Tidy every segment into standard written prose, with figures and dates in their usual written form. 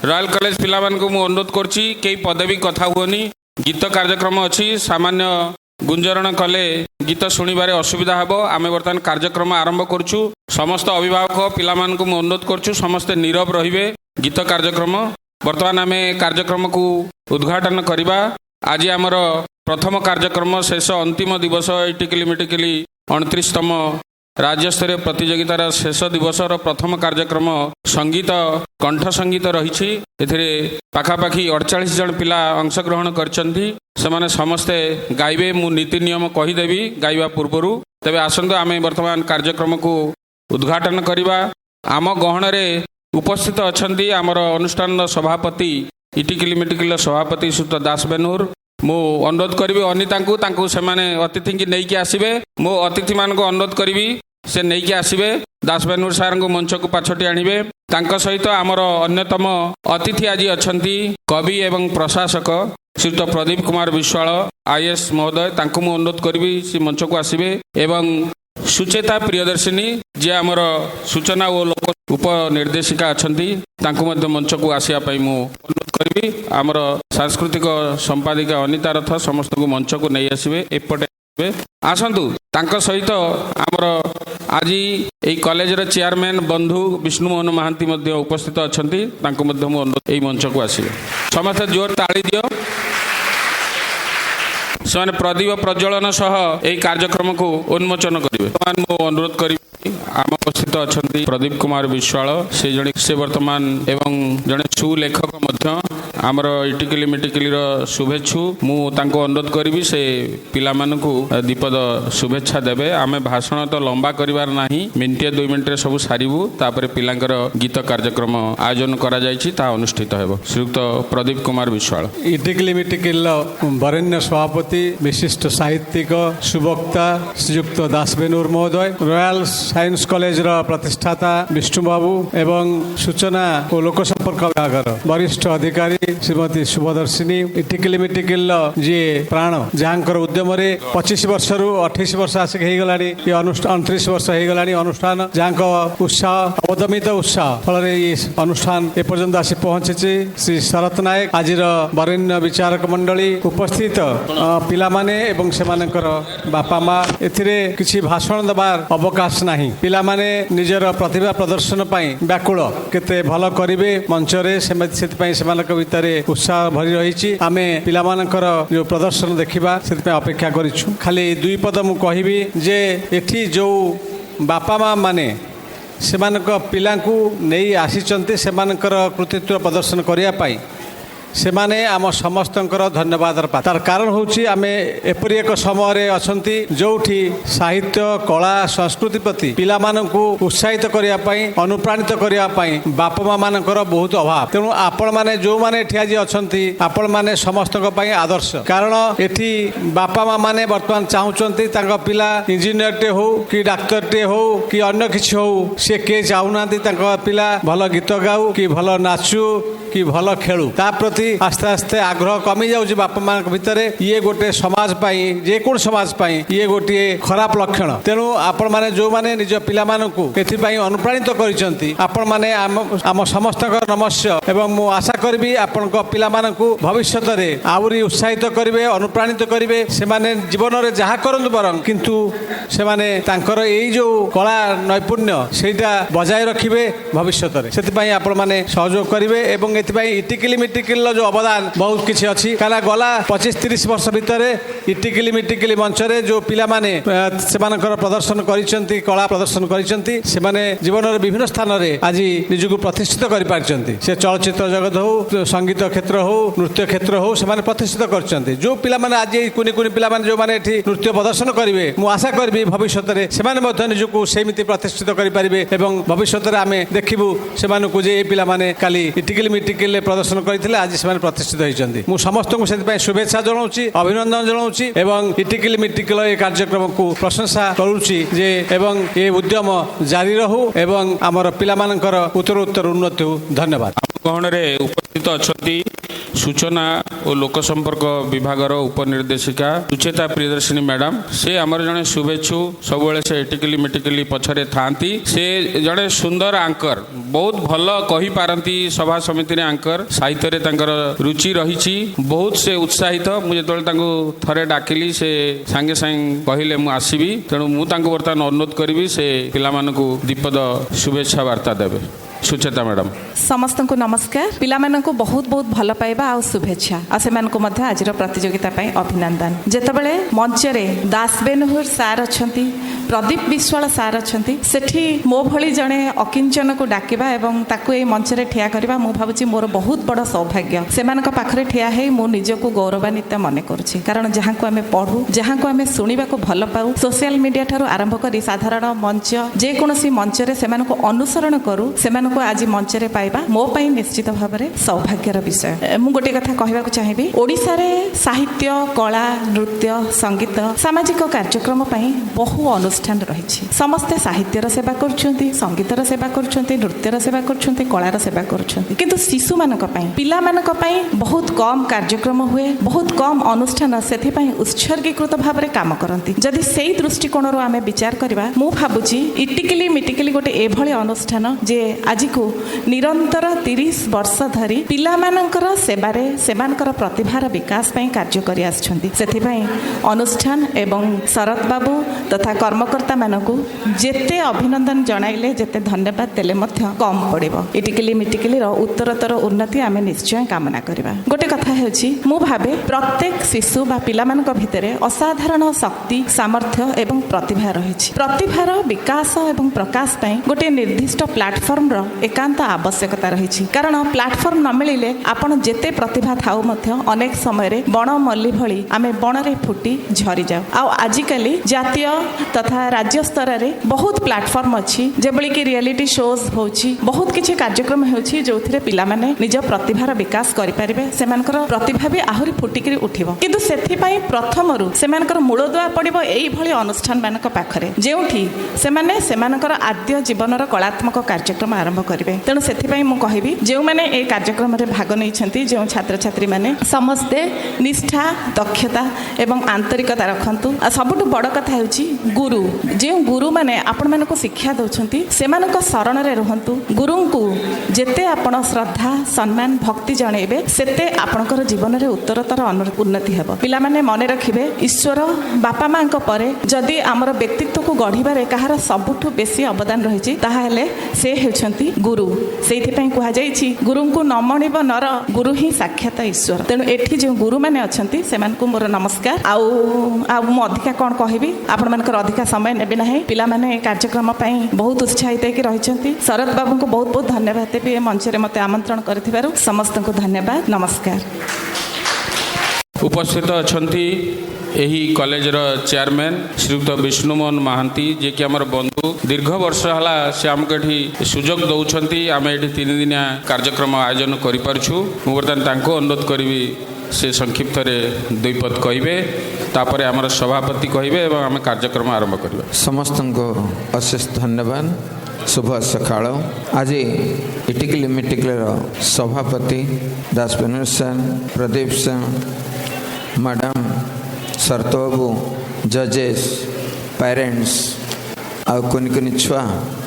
Royal college पिला को मु अनुरोध करछि कई पदवी कथा हुअनी गीत कार्यक्रम अच्छी सामान्य गुंजरण कले गीत शुणवे असुविधा हे आम बर्तमान कार्यक्रम आरंभ करुँ समस्त अभिभावक पिला को मु अनुरोध करुँ समस्ते नीरव रे गीत कार्यक्रम बर्तमान आम कार्यक्रम को उद्घाटन करवा आज आमर प्रथम कार्यक्रम शेष अंतिम दिवस टिकिली मिटिकिली 29तम राज्यस्तरीय प्रतियोगितार शेष दिवसर प्रथम कार्यक्रम संगीत कंठ संगीत रही पाखापाखि 48 जन पिला अंशग्रहण करछंती सेमाने समस्ते गाइबे मु नीति नियम कहीदेवी गाइबा पूर्व तेबे आसंतु आमे वर्तमान कार्यक्रम को उद्घाटन करवा आम गहन उपस्थित अछंती आमर अनुष्ठान सभापति इटिकिली मिटिकिल सभापति सुत दास बेनूर मु अनुरोध करी अनिता से अतिथि की नहींकि आसबे मो अतिथि मान अनुरोध करी से नहींकि आसबे दास बेनूर सार को मंच को पाछटी आणवे सहित आमर अन्यतम अतिथि आज अच्छी कवि एवं प्रशासक श्रीयुत प्रदीप कुमार विश्वाल आईएएस महोदय मु अनुरोध करी से मंच को आसबे एवं सुचेता प्रियदर्शिनी जी आमर सूचना और लोक उपनिर्देशिका अच्छा मंच को आसवाई मु अनुरोध करी आमर सांस्कृतिक संपादिका अनिता रथ समस्त को मंच को नहीं आसबे एपटे आसतु सहित आमर आज यही कॉलेज चेयरमैन बंधु विष्णुमोहन महांती उपस्थित अच्छा अनुरोध यही मंच को आसबे समस्त जोर ताली दियो से प्रदीप प्रज्वलन सह यही कार्यक्रम को उन्मोचन करेंगे मु अनुरोध करी आम उपस्थित अच्छा प्रदीप कुमार विश्वाल से वर्तमान एवं जड़े सुलेखक आमर इटिकिली मिटिकिली शुभेच्छु मु अनुरोध करी से पिला दीपद शुभेच्छा देवे आम भाषण तो लंबा करिवार नाही मिनिटे 2 मिनिटे सब सारू तापर पिलांकर गीत कार्यक्रम आयोजन करा जायछि ता अनुष्ठित हेबो श्रीयुक्त प्रदीप कुमार विश्वाल इटिकिली मिटिकिल वरेण्य सभापति विशिष्ट साहित्यिक सुवक्ता श्रीयुक्त दास बेनूर महोदय रॉयल साइंस कॉलेज प्रतिष्ठाता विष्णु बाबू एवं सूचना और लोक संपर्क विभाग वरिष्ठ अधिकारी श्रीमती शुभदर्शिनी इटिकिली मिटिकिल जी प्राण जहाँकर उद्यम 25 वर्ष रु 28 वर्ष आसिक हो गला 29 वर्ष हो गला अनुष्ठान जहाँ उत्साह अवदमित उत्साह फल अनुष्ठान एपर्यंत आसी पहुंची श्री शरत नायक आज वरेण्य विचारक मंडली उपस्थित पिला माने एवं सेमानकर बापा माँ एथिरे किछि भाषण दबार अवकाश नाही पिला माने निजर प्रतिभा प्रदर्शन पाई व्याकुल केते भल करिवे मंचरे सेमानक भितर उत्साह भरी रही आमे पिला मानकर जो प्रदर्शन देखिबा सेति अपेक्षा करिछु खाली 2 पद मु कहिबी जे एठी जो बापा माँ माने सेमानक पिलांकु नेई आसीचंते सेमानकर कृतित्व प्रदर्शन करिया पाई सेमाने आम समस्तंकर धन्यवाद तार कारण होची आमे एपरि एक समय अछंती जोठी साहित्य कला संस्कृति प्रति पिला मानकु उत्साहित करिया पई अनुप्राणित करिया पई बाप माँ मानकर बहुत अभाव तेणु आपण माने जो माने एठी आज अछंती आपण माने समस्तक पई आदर्श कारण एठी बापा माँ माने वर्तमान चाहुचंती तांका पिला इंजीनियर टे हो कि डाक्टर टे हो कि अन्य किछि हो से के चाहुनांती तांका पिला भल गीत गाऊ कि भल नाचू कि भल खेलू ता प्रति आस्ते आस्ते आग्रह कमी जाउछि बापा माँ भितर ये गोटे समाज पाई जेकोन समाज पाई ये गोटे खराब लक्षण तेणु आपण माने जो माने निज पिला मानकु एथिपाई अनुप्राणित करिसंती आपण माने आम समस्तकर नमस्य एवं मु आशा करबी आपनक पिला मानकु भविष्यत रे आउरी उत्साहित करिवे अनुप्राणित करिवे से माने जीवन रे जहा करंतु बरं किंतु से माने तांकर एई जो कला नैपुण्य सेटा बजाय रखिबे भविष्यत रे सेतिपाई आपण माने सहयोग करिवे एवं एथिपाई इटिकिली मिटिकिल जो अवदान बहुत किसी अच्छी कहला गला 25-30 वर्ष भितर इटिकिली मिटिकिली मंच रे जो पिला माने सेमानकर प्रदर्शन करिसंती कला प्रदर्शन करिसंती सेमाने जीवन रे विभिन्न स्थान रे आज निजको प्रतिष्ठित करि पारचंती से चलचित्र जगत हो संगीत क्षेत्र हो नृत्य क्षेत्र हो सेमाने प्रतिष्ठित करचंती जो पिला माने आज कुनी कुनी पिला माने जो माने एठी नृत्य प्रदर्शन करिवे मु आशा करबी भविष्यत रे सेमाने मध्य निजको सेमिति प्रतिष्ठित करि पारिबे एवं भविष्यत रे आमे देखिबु सेमानकु जे पिला माने काली इटिकिली मिटिकिल प्रदर्शन करथिले आज सेमाने प्रतिष्ठित होइचंती मु समस्त को सेति शुभेच्छा जणाउछि अभिनंदन जणाउछि एवं इटिकिली मिटिकिल ए कार्यक्रम को प्रशंसा करूछि जे एवं ए उद्यम जारी रहू एवं आमर पिला मानकर उत्तरोत्तर उन्नति हो धन्यवाद गहन रे उपस्थित अछंती सूचना और लोक संपर्क विभागर उपनिर्देशिका सुचेता प्रियदर्शिनी मैडम से आमर जड़े शुभेच्छु सब से एटिकली मेटिकली पछरे थांती से जड़े सुंदर आंकर बहुत भल कही पारती सभा समिति आंकर साहित्य रे तांकर रुचि रही बहुत से उत्साहित मुझे थरे डाकिली से सांगे सांगे कहले मु आसबि तेणु मु बर्तमान अनुरोध करी से पिला दीपद शुभेच्छा वार्ता देवे। सुचेता मैडम समस्त को नमस्कार। पिला मानक बहुत बहुत भल पाइबा आ शुभेच्छा आ से मानक मध्य आज प्रतियोगिता पाई अभिनंदन। जेतेबेले मंच रे दासबेनहुर सार अछंती प्रदीप विश्वाल सार अछंती सेठी मो भली जणे अकिंचन को डाकिबा एवं ताकू ए मंच रे ठिया करबा मु भाबुची मोर बहुत बड़ सौभाग्य। सेमानक पाखरे ठिया हे मु निजको गौरवान्वित मने करछि कारण जहां को आमे पढू जहां को आमे सुनिबा को भल पाऊ सोशल मीडिया थारो आरंभ करी साधारण मंच जे कोनोसी मंच रे सेमानक अनुसरण करू सेमानक आज मंच रे पाइबा मो पई निश्चित भाबरे सौभाग्यर विषय। मु गोटे कथा कहबा को चाहिबी ओडिसा रे साहित्य कला नृत्य संगीत सामाजिक कार्यक्रम पई बहु अनुष्ठान रही समस्ते साहित्यर सेवा करुछंती संगीतर सेवा करुछंती नृत्यर सेवा करुछंती कलार सेवा करुछंती किंतु शिशु मानक पई पिला मानक पई बहुत कम कार्यक्रम हुए बहुत कम अनुष्ठान सेथि पई उत्सर्गीकृत भाबरे काम करंती। जदि सेही दृष्टिकोण रो आमे विचार करबा मु भाबुची इटिकली मिटिकली गोटे एभली अनुष्ठान जे आज को निरंतर 30 वर्ष धरी पिला मानकर सेबारे सेमानकर प्रतिभार विकास पई कार्य करि आछंती सेथि पई अनुष्ठान एवं शरद बाबू तथा कर्मकर्ता मानकु जेते अभिनंदन जणाइले जेते धन्यवाद देले मध्य कम पड़िबो। इटिकली मिटिकली रो उत्तरोत्तर उन्नति आमे निश्चय कामना करिबा। गोटे कथा हेउची मु भाबे प्रत्येक शिशु बा पिला मानक भितरे असाधारण शक्ति सामर्थ्य एवं प्रतिभा रहिछि। प्रतिभार विकास एवं प्रकाश पई गोटे निर्दिष्ट प्लेटफॉर्म रो एकांत आवश्यकता रही कारण प्लेटफॉर्म न मिले आपण जेते प्रतिभा थाउ मध्य अनेक समय रे बण मल्ली भली आमे बण रे फुटी झरी जाऊ। आ आजिकली जातीय तथा राज्य स्तर रे बहुत प्लेटफॉर्म अछि जेबली कि रियलिटी शोज होछि बहुत किछि कार्यक्रम होछि जोथिरे पिला माने निज प्रतिभार विकास करि परिबे सेमानकर प्रतिभा भी आहुरी फुटिकरी उठिबो किंतु सेथि पई प्रथमरु सेमानकर मूलदुआ पड़िबो एई भली अनुष्ठान मानक पाखरे जेउठी सेमाने सेमानकर आद्य जीवनर कलात्मक कार्यक्रम आरंभ करिवे। तेणु से मु कहबी जो मैंने ए कार्यक्रम रे भाग नहीं जो छात्र छात्री मैंने समस्ते निष्ठा दक्षता एवं आंतरिकता रखंतु। सबुठ बड़ कथा होची गुरु जो गुरु माने आपण मानक शिक्षा दउछंती सेमानक शरण रे रहंतु गुरु को जेते आपण श्रद्धा सम्मान भक्ति जणेबे सेते आपणकर जीवन रे उत्तरोत्तर उन्नति हेबो। पिला माने मने रखिबे ईश्वर बापा मां को परे जदि हमर व्यक्तित्व को गढ़िबारे कहार सबुठ बेसी अवदान रहिछि ताहाले से हेउछंती गुरु। से गुरु को न मणिब नर गुरु ही साक्षात ईश्वर। तेणु एठी जो गुरु माने अछंती सेमानकु मोर नमस्कार। मु अधिका कौन कहबी आपण मानकर अधिका समय नेबे नाही। पिला माने कार्यक्रम पई बहुत उत्साहित होकर रहिछंती। शरद बाबू को बहुत बहुत धन्यवाद देबी ए मंच रे मते आमंत्रण करथिबारु समस्त को धन्यवाद नमस्कार। उपस्थित अछंती एही कॉलेजर चेयरमैन श्रीयुक्त विष्णुमोहन महांती जे कि आमर बंधु दीर्घ वर्ष हला से आमको एठी सुजोग दउछंती आमे एठी 3 दिनिया कार्यक्रम आयोजन करि पारछु। मु बर्तमान तांको अनुरोध करिवि से संक्षिप्त रे दुई पद कहिबे तापरे आमर सभापति कहिबे एवं आमे कार्यक्रम आरंभ करिबा। समस्त को अशेष धन्यवाद। शुभ सकाळ। आज इटिकली मिटिकली सभापति दासबेनहुर सर प्रदीप सर मैडम शरत बाबू जजेस पेरेंट्स आउ कुनि कुनि छुआ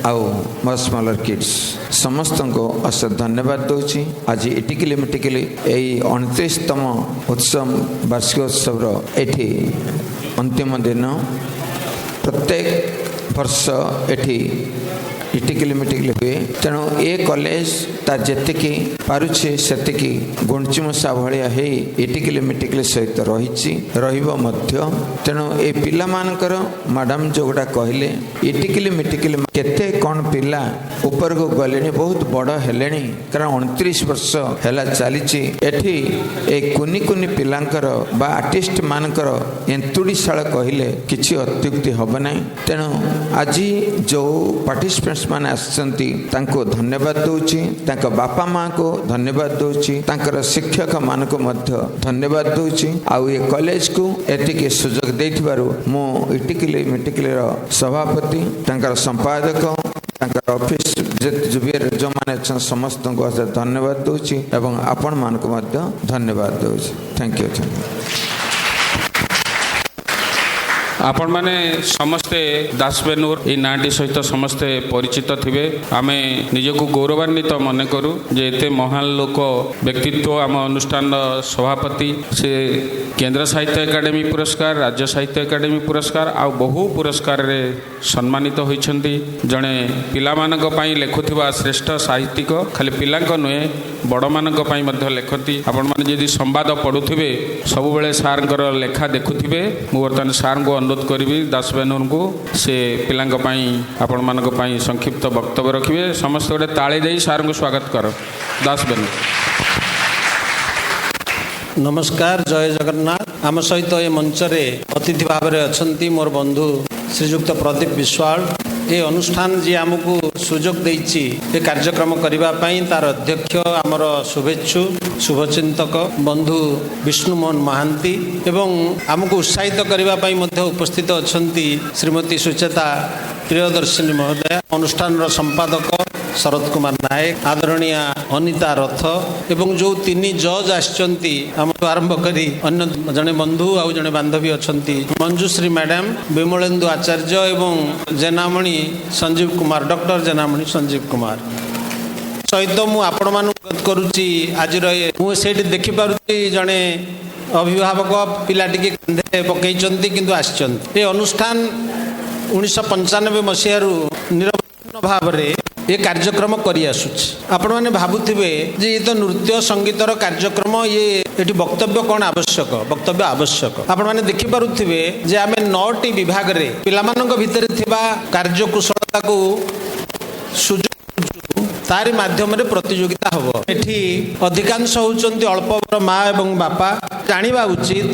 आउ मस्मलर किड्स समस्त को अशेष धन्यवाद दूची। आज इटिकली मिटिकली यही 29तम उत्सव वार्षिकोत्सव एठी अंतिम दिन प्रत्येक वर्ष एठी इटिकली मिटिकली हुए। तेणु ए कॉलेज तार जेतिकी पारुछि सेतिकी गुंचिमुसा भलिया हे इटिकली मिटिकली सहित रहिछि रहिबो मध्य। तेणु ए पिला मानकर मैडम जोगुडा कहले इटिकली मिटिकली केते कोन पिला ऊपर को गलेनी बहुत बड़ हेलेनी कारण 29 वर्ष हेला चलीछि एठी ए कुनी कुनी पिलांकर बा आर्टिस्ट मानकर एंतुडीशाळ कहले किछि अत्युक्ति होबो नै। तेणु आज जो पार्टिसिपेंट्स माने आसचंती तांको धन्यवाद दूची तांको बापा माँ को धन्यवाद दूची तांकर शिक्षक मान को मध्य धन्यवाद दूची। आउ ये कॉलेज को एतिके सुजोग देथिबारु मो इटिकली मिटिकली सभापति तांकर संपादक ऑफिस जुबियर जो माने समस्त को धन्यवाद दूची एवं आपण मान को मध्य धन्यवाद दूची। Thank you. आपण माने समस्ते दासबेनूर ई नाटी सहित समस्ते परिचित थिबे। आमे निजको गौरवान्वित मन करू जे एते महान लोक व्यक्तित्व आम अनुष्ठान सभापति से केंद्र साहित्य एकाडेमी पुरस्कार, राज्य साहित्य एकाडेमी पुरस्कार आ बहु पुरस्कार रे सम्मानित होइछन्ती। जणे पिलामानक पई लेखुथिबा श्रेष्ठ साहित्यिक खाली पिलांक नुहे बड़ मानक पई मध्य लेखती। आपण माने यदि संवाद पढुथिबे सब बेले सारंकर लेखा देखुथिबे। मु वर्तमान सार को अनुरोध करी दासबेनूर को से पिलांक पई आपण मानक पई संक्षिप्त वक्तव्य रखिबे। समस्त गोटे ताली देई सार को स्वागत कर दासबेनूर। नमस्कार, जय जगन्नाथ। आम सहित ये मंच रे अतिथि भाव में अच्छा मोर बंधु श्रीजुक्त प्रदीप विश्वाल ये अनुष्ठान जी आमको सुजोग देइछि ये कार्यक्रम करने तार अध्यक्ष आमर शुभेच्छु शुभचिंतक बंधु विष्णुमोहन महांती एवं आमको उत्साहित करने उपस्थित अच्छा श्रीमती सुचेता प्रियदर्शिनी महोदय, अनुष्ठान संपादक शरद कुमार नायक, आदरणीय अनिता रथ एवं जो तीन जज आसचंती आरंभ करी अन्य जने बंधु आउ जने बांधवी अच्छंती मंजुश्री मैडम, विमलेन्दु आचार्य एवं जेनामणि संजीव कुमार, डॉक्टर जेनामणि संजीव कुमार सहित मु आपण मान करुच्ची। आज मुझे देखी पारुची जड़े अभिभावक पिला टिके कांधे पकईचंती किंतु आसचंती। ये अनुष्ठान 1995 मसीहारू निरवच्छिन्न भाव में ये कार्यक्रम करी आसुछि। आपण माने भाबुथिबे जे ये तो नृत्य संगीतर कार्यक्रम ये वक्तव्य कौन आवश्यक, वक्तव्य आवश्यक। आपण माने देखि पारुथिबे जे आमे 9टी विभाग रे पिलामानक भितर थिबा कार्यकुशलता को सुजोग तारी माध्यम रे प्रतियोगिता हबो। एठी अधिकांश होचंती अल्प माँ एवं बापा। जानिबा उचित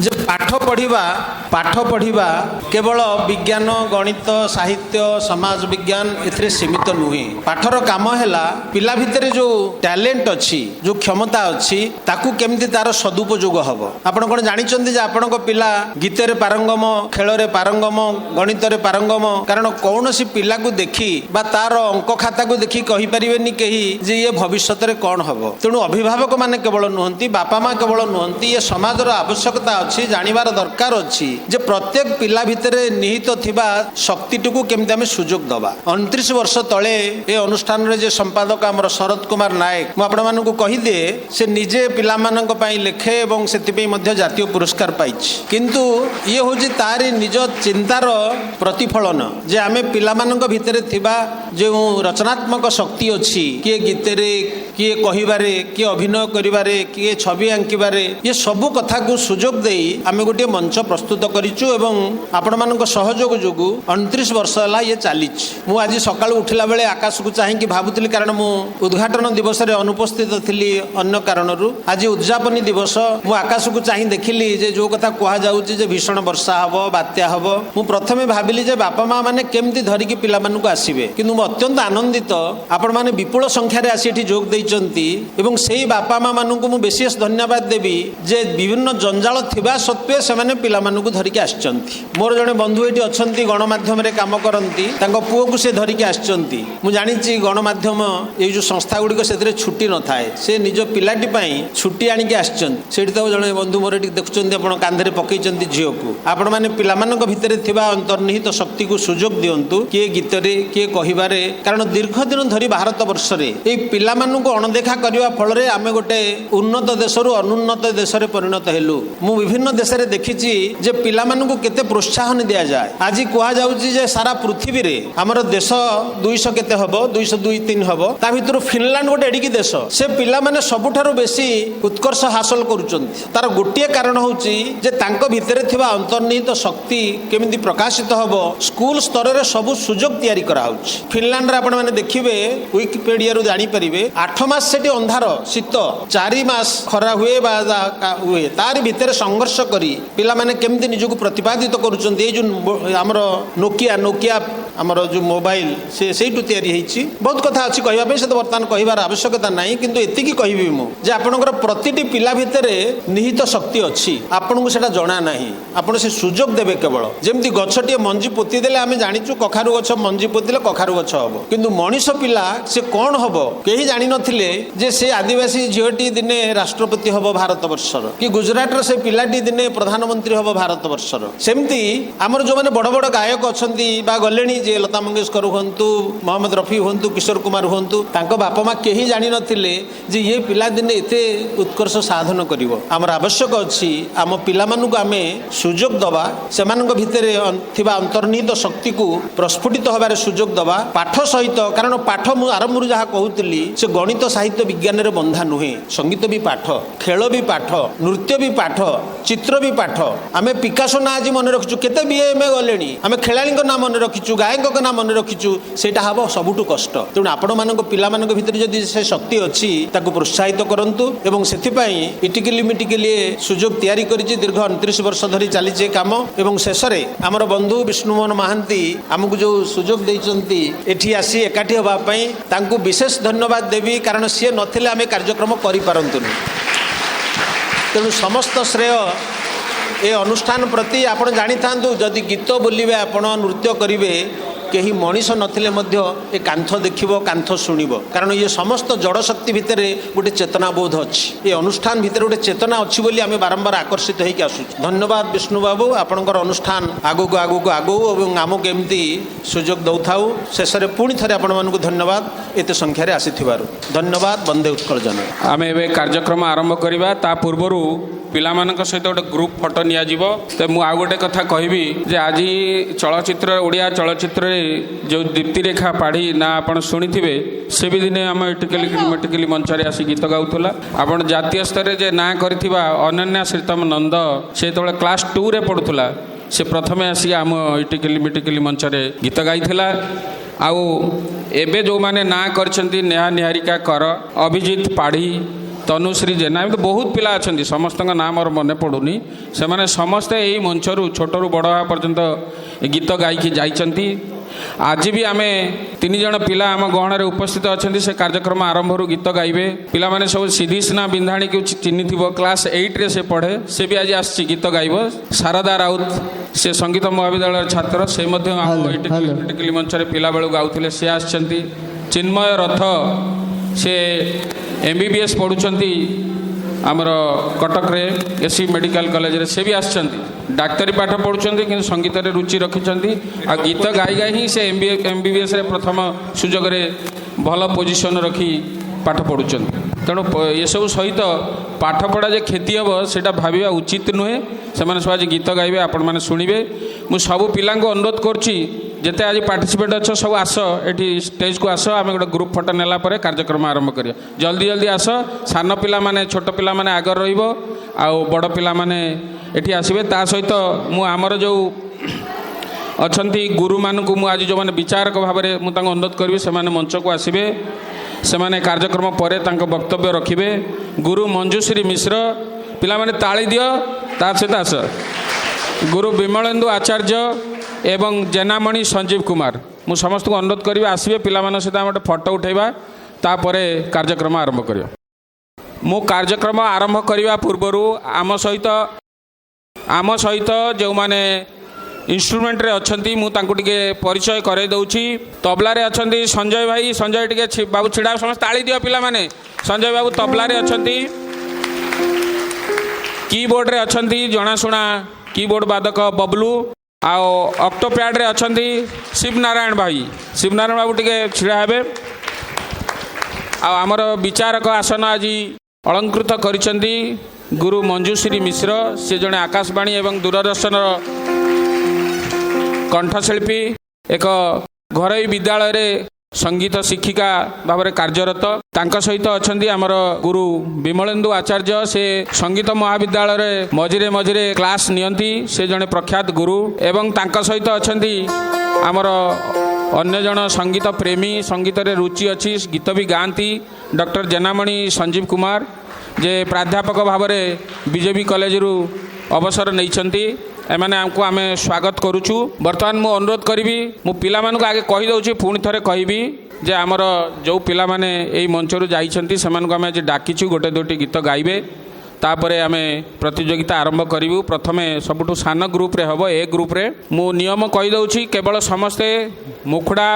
जे पाठ पढ़िबा केवल विज्ञान, गणित, साहित्य, समाज विज्ञान एथरे सीमित नुहे। पाठर काम हैला पिला भितरे जो टैलेंट अच्छी, जो क्षमता अच्छी ताकू केमती तार सदुपयोग हबो। आपण कोन जानिचंती जे आपणको पिला गीत रे पारंगम, खेल रे पारंगम, गणित रे पारंगम, कारण कौनसी पिला को देखी बा तार अंक खाता को देखी कहि परिबेनी केही जे ये भविष्यत रे कोन हबो। तेणु अभिभावक माने केवल नुहंती, बापा माँ केवल नुहंती, ये समाजर आवश्यकता अच्छी, जानिबार दरकार अच्छी जे प्रत्येक पिला भितरे निहित थिबा शक्तिटुकू केमती आमे सुजोग दबा। 29 वर्ष तले ए अनुष्ठान रे जे संपादक हमर शरद कुमार नायक मु आपण मानकू कहि दे से निजे पिला मानक पई लेखे एवं सेति पई मध्य जातीय पुरस्कार पाइछि। किंतु ये होछि तारी निज चिंतार प्रतिफलन जे आमे पिला मानक भितरे थिबा जे रचनात्मक शक्ति अछि, किए गीत रे, किए कहिबारे, किए अभिनय करिबारे, किए छवि आंकिबारे, ये सब कथा को सुजोग देई आमे गोटे मंच प्रस्तुत करिछु एवं आपण मानक सहयोग जोगु 29 वर्ष हला ये चालिछि। मु आज सकाळ उठिला बेले आकाश को चाहि कि भाबुतली, कारण मु उद्घाटन दिवस रे अनुपस्थित थिली अन्य कारणरू। आज उद्यापनी दिवस मु आकाश को चाहि देखिली जे जो कथा कुहा जाउछि जे भीषण वर्षा हबो, बात्या हबो। मु प्रथमे भाबिली जे बापा माँ माने केमती धरिकी पिला मानकू आसीबे, किंतु मु अत्यंत आनंदित आपण माने विपुल संख्या रे आसी एठी जोग दैचंती एवं सेही बापा माँ मानकू मु विशेष धन्यवाद देबी जे विभिन्न जंजाल थिबा सत्वे सेमाने पिला मानकू धरिकी आछंती। मोर जने बंधु एठी अछंती गणमाध्यम रे काम करंती, तांको पुओ को से धरिकी आछंती। मु जानिछि गणमाध्यम ए जो संस्था गुडी को सेतरे छुट्टी न थाए, से निज पिलाटी पई छुट्टी आनी के आछंती। सेठी तो जने बंधु मोर एठी देखुचंती आपण कांधरे पकईचंती झियो को। आपण माने पिला मानक भितरे थिबा अंतर्निहित शक्ति को सुजोग दियंतु, किए गीत रे, किए कहिबारे। कारण दीर्घ दिन धरी भारत वर्ष रे ए पिला मानकू अणदेखा करिवा फल रे आमे गोटे उन्नत देशरू अनुन्नत देश रे परिणत हेलु। मु विभिन्न देश रे देखिछि जे पिला मानकू केते प्रोत्साहन दिया जाए। आज कुहा जाउछि जे सारा पृथ्वी रे हमर देश 200 केते हबो, 202-3 हबो, ता भितरु फिनलैंड गोटे एडिकी देश। से पिला माने सबुठारु बेसी उत्कर्ष हासिल करूचंती। तार गोटिए कारण होउछि जे तांको भितरे थिबा अंतर्निहित शक्ति केमिति प्रकाशित हबो, स्कूल स्तर रे सब सुजोग तयारी करा होउछि। फिनलैंड रे आपण माने देखिबे विकिपीडिया रु जानि परिबे 8 मास सेठी अंधार शीत, 4 मास खरा हुए बा हुए, तार भितरे संघर्ष करी पिला माने केमिति निजको प्रतिपादित करूचंती। ए जो हमर नोकिया आमर जो मोबाइल से या बहुत कथा अच्छी कहवाई से तो बर्तमान कहबार आवश्यकता नहीं किंतु एतिकी कहबी मुझे आपणकर प्रतिटी पिला भितर निहित शक्ति अच्छी आपको से जना ना आपड़ से सुजोग देवे केवल जमी गछटे मंजी पोतीदेले आम जाचु कखारु गछ मंजी पोतिले कखारु गछ हम किंतु मनीष पिला से कौन हम कहीं जानी नथिले जे से आदिवासी झीटी दिने राष्ट्रपति हम भारत वर्षर कि गुजरात से पिलाटी दिने प्रधानमंत्री हम भारत वर्षर सेमती आमर जो मैंने बड़ बड़ गायक अच्छा गले जे लता मंगेशकर हूँ मोहम्मद रफी हूँ किशोर कुमार हूँ बापा माँ कहीं जानी नथिले जे ये पिला दिने एते उत्कर्ष साधन करिवो आमर आवश्यक अच्छी आम पिला मानू आम सुजोग दबा से भितर थिबा अंतर्निहित शक्ति को प्रस्फुटित होबार सुजोग दबा पाठ सहित कारण पाठ मु आरंभ जहाँ कहूली से गणित साहित्य विज्ञान रे बंधा नुहे संगीत भी पाठ खेल भी पाठ नृत्य भी पाठ चित्र भी पाठ आम पिकासो ना आज मन रखिचु केते बीएमए गले आम खेलाड़ी ना मन रखिचु गायक ना मन रखिचु सेटा हम सबुठु कष्ट तेणु आपण मान पिला मान भितर जदि से शक्ति अच्छी ताकू प्रोत्साहित करंतु एवं सेथिपाई इटिकली मिटिकली सुजोग तैयारी करिछि दीर्घ 29 वर्ष धरी चली काम एवं शेष में आमर बंधु विष्णुमोहन महांती आमको जो सुजोग देइचंती एठी आसी एकाठी होबा पई तांकू विशेष धन्यवाद देवी कारण सी नथिले आमे कार्यक्रम करि पारंतुनी तेणु समस्त श्रेय ए अनुष्ठान प्रति आपण जानी थांतु जदि गीत बोलिबे आपण नृत्य करिवे कहीं मनीष नथिले मध्य ए कांथ देखिबो कांथ शुणिबो कारण ये समस्त जड़ शक्ति भितर गोटे चेतना बोध अच्छी ये अनुष्ठान भितर गोटे चेतना अच्छी बोली आमे बारंबार आकर्षित होइक आसु धन्यवाद विष्णु बाबू आपणकर अनुष्ठान आगो आगो और आमको एमती सुजोग दौथाऊ शेष में पुणी थे आपण मानक धन्यवाद एत संख्यार आसीथिबारु धन्यवाद वंदे उत्कल जन आम ए कार्यक्रम आरंभ करवा ता पूर्वर पिलामानक सहित गोटे ग्रुप फोटो नियाजिबो तो मु आ गोटे कथा कहबी जे आज चलचित्र ओडिया चलचित्र जो दीप्ति रेखा पाढ़ी ना आपण शुणिथिबे से भी दिने आम इटिकली मंच रे आसी गीत गाउथला आपण जातीय स्तर जे ना करथिबा अनन्या श्रीतम नंद से तळे क्लास 2 रे पढुथला से प्रथमे आसी आम इटिकली मंच रे गीत गाइथिला आउ एबे जो माने ना करछंती नेहा निहारिका कर अभिजीत पाढ़ी तनुश्री जेना एमती बहुत पिला अच्छा समस्त नाम मोर मन पड़ूनी से माने समस्ते यही मंचरू छोटू बड़ पर्यंत गीत गायकी जाइछंती आज भी आम 3 जन पिला आम गहण उपस्थित अच्छा से कार्यक्रम आरंभ गीत गाइबे पिला माने सब सिद्धिस्ना बिंधाणी को चिन्ह थी क्लास 8 रे से पढ़े से भी आज आसी गीत गाइब शारदा राउत से संगीत महाविद्यालय छात्र से इटिकली मंच पिला बेलू गाउथिले से आछंती चिन्मय रथ से MBBS पढ़ुंट आमर कटक रे एससी मेडिकल कॉलेज रे से भी आछंती डाक्तरी पाठ पढ़ुंट कि संगीत रे रुचि रखिंट आ गीत गाई गाई ही से MBBS रे प्रथम सुजोग रे भल पोजिशन रखी पाठ पढ़ुंट तेणु ये सब सहित पाठ पढ़ा जे क्षति हम से भाविया उचित नुहे से सब आज गीत गाइबे आपण मैंने शुणवे मु सब पिला अनुरोध करुच्ची जिते आज पार्टिसिपेट अच्छ सब आस ये स्टेज को आस आम गोटे ग्रुप फोटो नेला परे कार्यक्रम आरंभ करिया जल्दी जल्दी आस सान पिला माने छोट पिला माने आगर रहिबो आउ बड़ पिला माने एठी आसीबे ता सहित मु आमर जो अच्छी गुरु मानू मु आज जो माने विचारक भाव में मुझे अनुरोध करी से मंच को आसबे से माने कार्यक्रम पर वक्तव्य रखिबे गुरु मंजूश्री मिश्र पिला माने ताली दियो ता सहित आस गुरु विमलेन्दु आचार्य एवं जेनामणि संजीव कुमार मु समस्त को अनुरोध करी आसबे पिला सहित गोटे फोटो उठेबा तापर कार्यक्रम आरंभ करिया मु कार्यक्रम आरंभ करने पूर्वर आम सहित जो माने इंस्ट्रुमेंट रे अच्छी मुझे परिचय करे दउछि तबला रे अच्छी संजय भाई संजय टिके बाबू छिड़ा समस्त ताली दियो पिला माने संजय बाबू तबला रे अच्छी कीबोर्ड रे अच्छी जनाशुना कीबोर्ड वादक बबलू आओ ऑक्टोपैड रे अच्छी शिवनारायण बाबू टिके छिड़ा हेबे आमर विचारक आसन आज अलंकृत करिसेंती गुरु मंजूश्री मिश्र से जड़े आकाशवाणी एवं दूरदर्शन कंठशिल्पी एक घरोई विद्यालय रे संगीत शिक्षिका भाव में कार्यरत तांका सहित अच्छी आमर गुरु विमलेन्दु आचार्य से संगीत महाविद्यालय रे मझिरे मझिरे क्लास नियंती से जड़े प्रख्यात गुरु एवं तांका सहित अच्छी आमर अन्य जन संगीत प्रेमी संगीत रे रुचि अच्छी गीत भी गाती डॉक्टर जेनामणि संजीव कुमार जे प्राध्यापक भाव में बीजेपी कॉलेज रु अवसर नहीं एमाने हमको आम स्वागत करुचु। बर्तमान मु अनुरोध करी मु पिला मानक आगे कहीदे पुणी थे कहबी जे आमर जो पिला माने एई मंचरू जाइछंती सेमानक आम आज डाकिछु गोटे दुटी गीत गाइबे तापरे आम प्रतियोगिता आरंभ करूँ। प्रथमे सबुठु सान ग्रुप रे हम ए ग्रुप रे मु नियम कहीदे केवल समस्ते मुखड़ा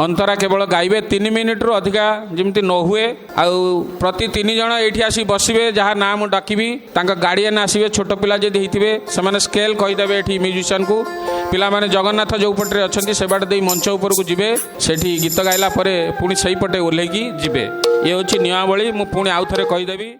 अंतरा केवल गाइबे 3 मिनिट रु अधिका जमती न हुए आउ प्रति 3 जन ये आसी बसवे जहाँ ना मु डाकिबी तांका गार्डियन आसवे छोट पिला जदि होइथिबे सेमाने स्केल कहीदेवे एठी म्यूजिशियन को पिला माने जगन्नाथ जो पटे अच्छा से बाट दे मंच उपर को जिबे सेठी गीत गाइला परे पुणी सही पटे ओल्हेकी जिबे ये होची नियमावली मु पुणी आउ थरे कहीदेवी।